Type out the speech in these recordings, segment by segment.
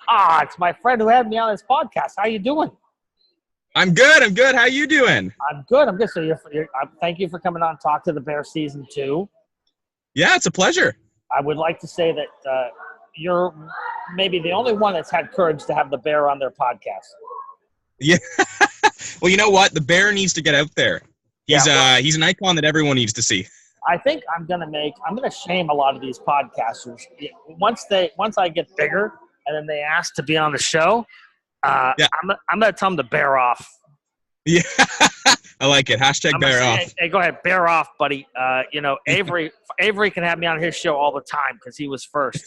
It's my friend who had me on this podcast. How you doing? I'm good. How you doing? I'm good. So thank you for coming on and talk to the Bear season 2. Yeah, it's a pleasure. I would like to say that you're maybe the only one that's had courage to have the Bear on their podcast. Yeah. Well, you know what? The Bear needs to get out there. He's an icon that everyone needs to see. I think I'm gonna shame a lot of these podcasters once I get bigger and then they ask to be on the show. I'm gonna tell them to bear off. Yeah, I like it. Hashtag bear off. Hey, go ahead, bear off, buddy. Avery can have me on his show all the time because he was first.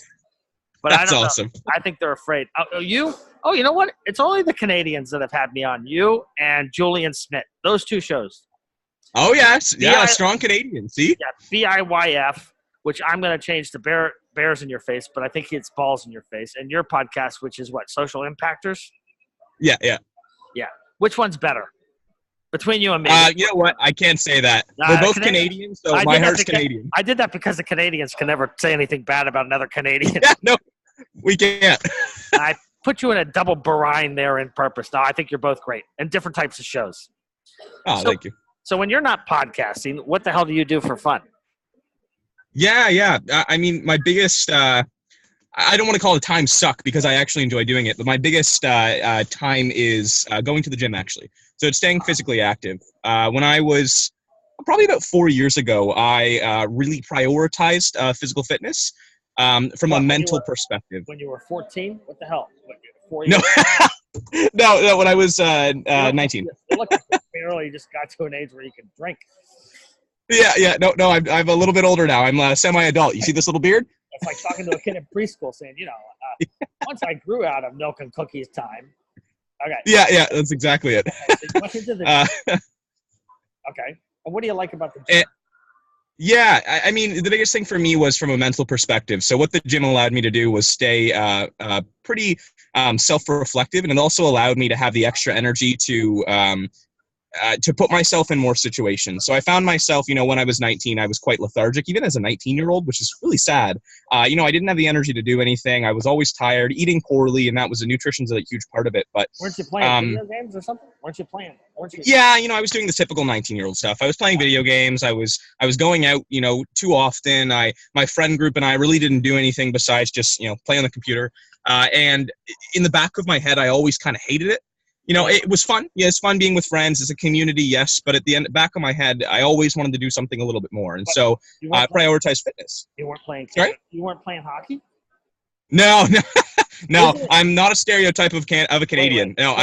But That's awesome. I think they're afraid. You know what? It's only the Canadians that have had me on. You and Julian Smith. Those 2 shows. Oh, yes. Yeah, strong Canadian. See? Yeah, BIYF, which I'm going to change to Bears in Your Face, but I think it's Balls in Your Face. And your podcast, which is what, Social Impactors? Yeah. Which one's better? Between you and me. You know what? I can't say that. We're both Canadians, so my heart's Canadian. I did that because the Canadians can never say anything bad about another Canadian. Yeah, no, we can't. I put you in a double brine there in purpose. No, I think you're both great and different types of shows. Oh, thank you. So when you're not podcasting, what the hell do you do for fun? Yeah. I mean, my biggest I don't want to call it a time suck because I actually enjoy doing it, but my biggest time is going to the gym, actually. So it's staying physically active. When I was probably about 4 years ago, I really prioritized physical fitness from a mental perspective. When you were 14? What the hell? 4 No. years? No, when I was 19. You look like you barely just got to an age where you can drink. Yeah. No, I'm a little bit older now. I'm semi-adult. You see this little beard? It's like talking to a kid in preschool saying, once I grew out of milk and cookies time. Okay. Yeah, that's exactly it. Okay. And what do you like about the gym? Yeah, I mean, the biggest thing for me was from a mental perspective. So what the gym allowed me to do was stay pretty self-reflective, and it also allowed me to have the extra energy to put myself in more situations. So I found myself, when I was 19, I was quite lethargic, even as a 19-year-old, which is really sad. I didn't have the energy to do anything. I was always tired, eating poorly, and that was nutrition's a huge part of it. But weren't you playing video games or something? Yeah, I was doing the typical 19-year-old stuff. I was playing video games. I was going out, too often. My friend group and I really didn't do anything besides just, play on the computer. And in the back of my head, I always kind of hated it. It was fun. Yeah, it's fun being with friends. It's a community, yes. But at the back of my head, I always wanted to do something a little bit more. And so I prioritized fitness. You weren't playing. Sorry? You weren't playing hockey? No. I'm not a stereotype of a Canadian. Wait. No,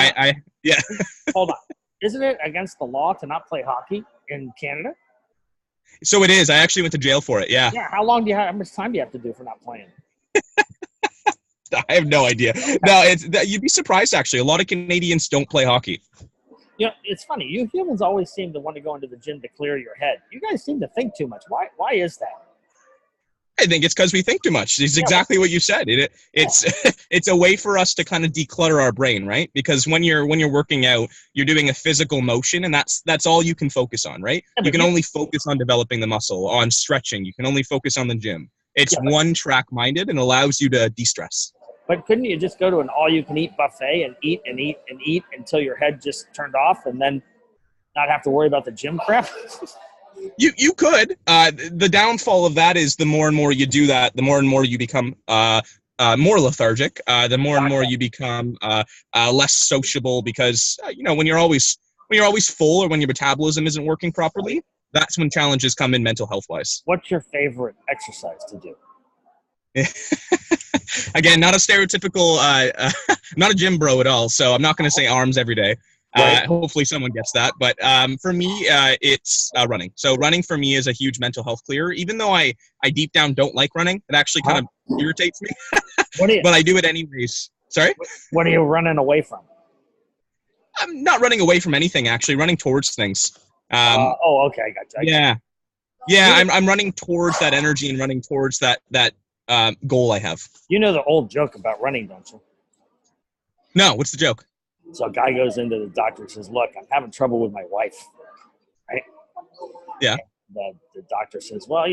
yeah. Hold on. Isn't it against the law to not play hockey in Canada? So it is. I actually went to jail for it. Yeah. Yeah. How much time do you have to do for not playing? I have no idea. Okay. No, you'd be surprised, actually. A lot of Canadians don't play hockey. It's funny. You humans always seem to want to go into the gym to clear your head. You guys seem to think too much. Why is that? I think it's because we think too much. It's exactly what you said. It's a way for us to kind of declutter our brain, right? Because when you're working out, you're doing a physical motion, and that's all you can focus on, right? You can only focus on developing the muscle, on stretching. You can only focus on the gym. It's one-track minded and allows you to de-stress. But couldn't you just go to an all-you-can-eat buffet and eat and eat and eat until your head just turned off and then not have to worry about the gym crap? You could. The downfall of that is the more and more you do that, the more and more you become more lethargic. The more and more you become less sociable because when you're always full or when your metabolism isn't working properly, that's when challenges come in mental health wise. What's your favorite exercise to do? Again, not a stereotypical, not a gym bro at all. So I'm not going to say arms every day. Right. Hopefully someone gets that. But for me, it's running. So running for me is a huge mental health clear. Even though I deep down don't like running, it actually kind of irritates me. But I do it anyways. Sorry? What are you running away from? I'm not running away from anything, actually. Running towards things. Okay. I got you. Yeah. I'm running towards that energy and running towards that goal I have. You know the old joke about running, don't you? No, what's the joke? So a guy goes into the doctor and says, "Look, I'm having trouble with my wife." Right? Yeah. The doctor says, "Well,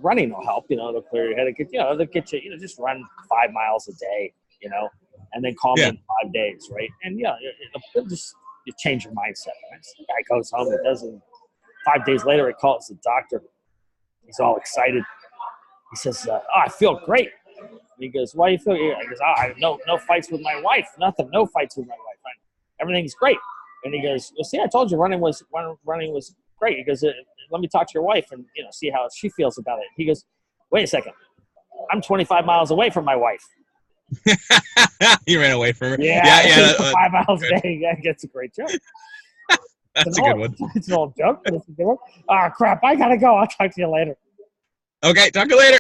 running will help. They'll clear your head. They'll get you, just run 5 miles a day. and then call me in 5 days, right? And it'll just you change your mindset. Right? So the guy goes home and does it. 5 days later, he calls the doctor. He's all excited. He says, I feel great. And he goes, why do you feel? He goes, I have no fights with my wife. Nothing. No fights with my wife. Everything's great. And he goes, well, see, I told you running was great. He goes, let me talk to your wife and see how she feels about it. He goes, wait a second. I'm 25 miles away from my wife. You ran away from her. Yeah. 5 miles a day. That's a great joke. That's a good one. It's an old joke. Oh, crap. I got to go. I'll talk to you later. Okay. Talk to you later.